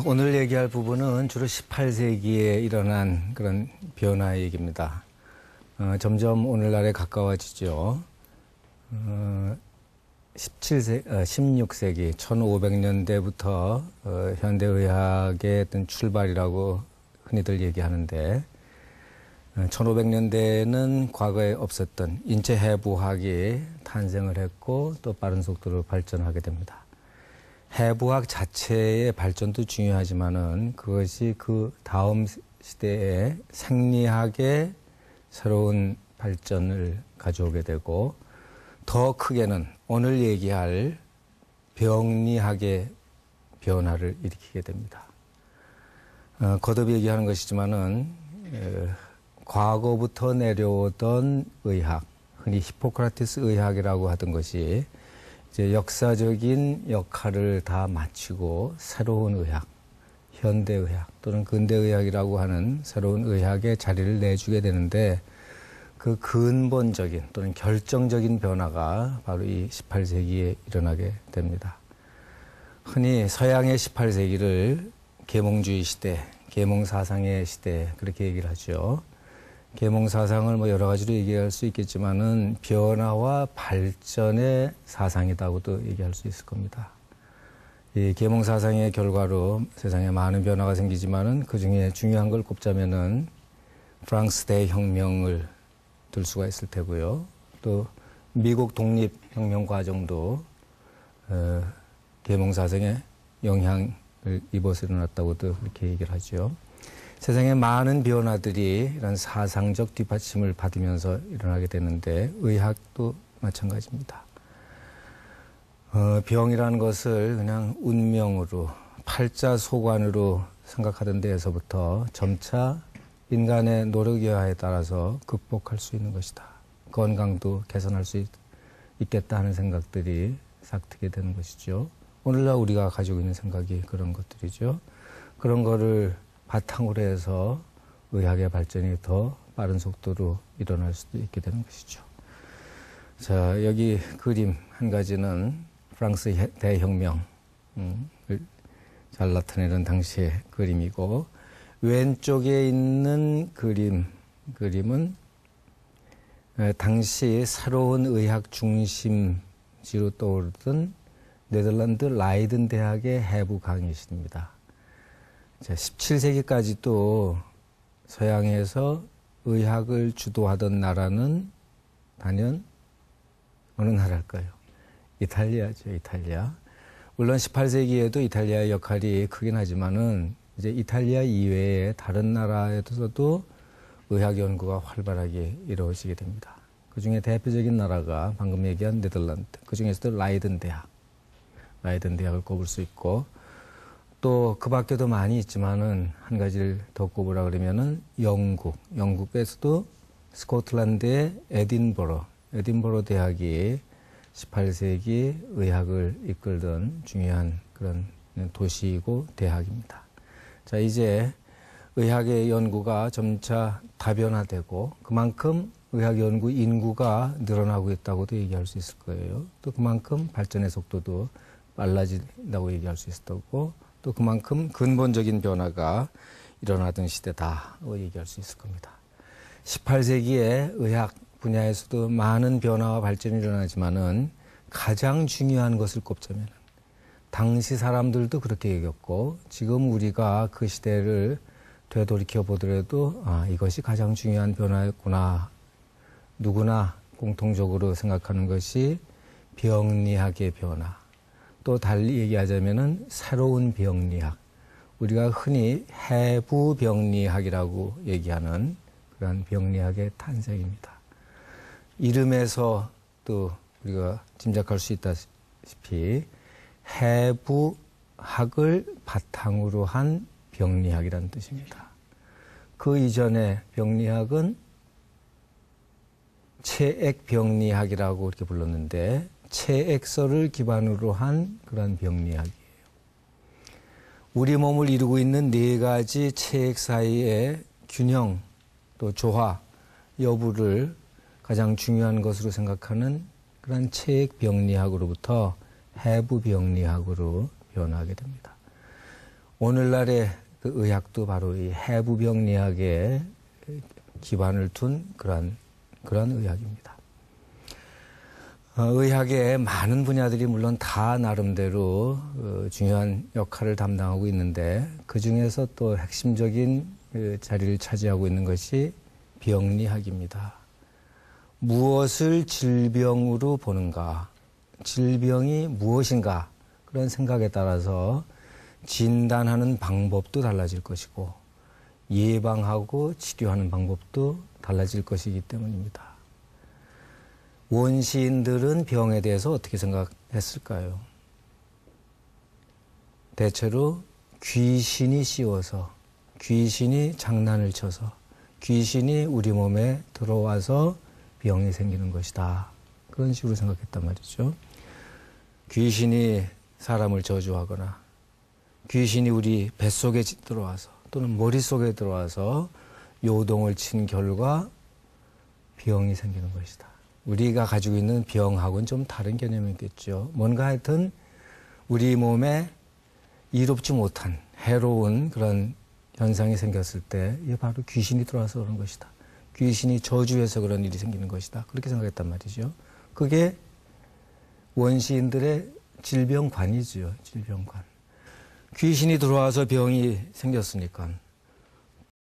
오늘 얘기할 부분은 주로 18세기에 일어난 그런 변화 얘기입니다. 점점 오늘날에 가까워지죠. 16세기, 1500년대부터 현대의학의 어떤 출발이라고 흔히들 얘기하는데 1500년대에는 과거에 없었던 인체해부학이 탄생을 했고 또 빠른 속도로 발전하게 됩니다. 해부학 자체의 발전도 중요하지만은 그것이 그 다음 시대에 생리학의 새로운 발전을 가져오게 되고 더 크게는 오늘 얘기할 병리학의 변화를 일으키게 됩니다. 거듭 얘기하는 것이지만은 과거부터 내려오던 의학, 흔히 히포크라테스 의학이라고 하던 것이 이제 역사적인 역할을 다 마치고 새로운 의학, 현대의학 또는 근대의학이라고 하는 새로운 의학의 자리를 내주게 되는데 그 근본적인 또는 결정적인 변화가 바로 이 18세기에 일어나게 됩니다. 흔히 서양의 18세기를 계몽주의 시대, 계몽사상의 시대 그렇게 얘기를 하죠. 계몽사상을 뭐 여러 가지로 얘기할 수 있겠지만은 변화와 발전의 사상이라고도 얘기할 수 있을 겁니다. 이 계몽사상의 결과로 세상에 많은 변화가 생기지만은 그 중에 중요한 걸 꼽자면은 프랑스 대혁명을 들 수가 있을 테고요. 또 미국 독립혁명 과정도 계몽사상에 영향을 입어서 일어났다고도 그렇게 얘기를 하죠. 세상에 많은 변화들이 이런 사상적 뒷받침을 받으면서 일어나게 되는데 의학도 마찬가지입니다. 병이라는 것을 그냥 운명으로 팔자소관으로 생각하던 데에서부터 점차 인간의 노력여하에 따라서 극복할 수 있는 것이다. 건강도 개선할 수 있겠다 하는 생각들이 싹트게 되는 것이죠. 오늘날 우리가 가지고 있는 생각이 그런 것들이죠. 그런 거를 바탕으로 해서 의학의 발전이 더 빠른 속도로 일어날 수도 있게 되는 것이죠. 자, 여기 그림 한 가지는 프랑스 대혁명을 잘 나타내는 당시의 그림이고 왼쪽에 있는 그림은 당시 새로운 의학 중심지로 떠오르던 네덜란드 라이든 대학의 해부 강의실입니다. 17세기까지도 서양에서 의학을 주도하던 나라는 단연 어느 나라일까요? 이탈리아죠, 이탈리아. 물론 18세기에도 이탈리아의 역할이 크긴 하지만은 이제 이탈리아 이외에 다른 나라에서도 의학 연구가 활발하게 이루어지게 됩니다. 그 중에 대표적인 나라가 방금 얘기한 네덜란드, 그 중에서도 라이든 대학을 꼽을 수 있고 또 그 밖에도 많이 있지만은 한 가지를 더 꼽으라 그러면은 영국에서도 스코틀랜드의 에딘버러 대학이 18세기 의학을 이끌던 중요한 그런 도시이고 대학입니다. 자, 이제 의학의 연구가 점차 다변화되고 그만큼 의학 연구 인구가 늘어나고 있다고도 얘기할 수 있을 거예요. 또 그만큼 발전의 속도도 빨라진다고 얘기할 수 있을 거고 또 그만큼 근본적인 변화가 일어나던 시대다고 얘기할 수 있을 겁니다. 18세기에 의학 분야에서도 많은 변화와 발전이 일어나지만은 가장 중요한 것을 꼽자면 당시 사람들도 그렇게 여겼고 지금 우리가 그 시대를 되돌이켜 보더라도 이것이 가장 중요한 변화였구나. 누구나 공통적으로 생각하는 것이 병리학의 변화. 또 달리 얘기하자면은 새로운 병리학. 우리가 흔히 해부병리학이라고 얘기하는 그런 병리학의 탄생입니다. 이름에서 또 우리가 짐작할 수 있다시피 해부학을 바탕으로 한 병리학이라는 뜻입니다. 그 이전의 병리학은 체액병리학이라고 이렇게 불렀는데 체액서를 기반으로 한 그런 병리학이에요. 우리 몸을 이루고 있는 네 가지 체액 사이의 균형 또 조화 여부를 가장 중요한 것으로 생각하는 그런 체액병리학으로부터 해부병리학으로 변화하게 됩니다. 오늘날의 그 의학도 바로 이 해부병리학에 기반을 둔 그러한 의학입니다. 의학의 많은 분야들이 물론 다 나름대로 중요한 역할을 담당하고 있는데 그 중에서 또 핵심적인 자리를 차지하고 있는 것이 병리학입니다. 무엇을 질병으로 보는가, 질병이 무엇인가 그런 생각에 따라서 진단하는 방법도 달라질 것이고 예방하고 치료하는 방법도 달라질 것이기 때문입니다. 원시인들은 병에 대해서 어떻게 생각했을까요? 대체로 귀신이 씌워서, 귀신이 장난을 쳐서, 귀신이 우리 몸에 들어와서 병이 생기는 것이다. 그런 식으로 생각했단 말이죠. 귀신이 사람을 저주하거나 귀신이 우리 뱃속에 들어와서 또는 머릿속에 들어와서 요동을 친 결과 병이 생기는 것이다. 우리가 가지고 있는 병하고는 좀 다른 개념이겠죠. 뭔가 하여튼 우리 몸에 이롭지 못한 해로운 그런 현상이 생겼을 때 이게 바로 귀신이 들어와서 그런 것이다. 귀신이 저주해서 그런 일이 생기는 것이다. 그렇게 생각했단 말이죠. 그게 원시인들의 질병관이죠. 질병관. 귀신이 들어와서 병이 생겼으니까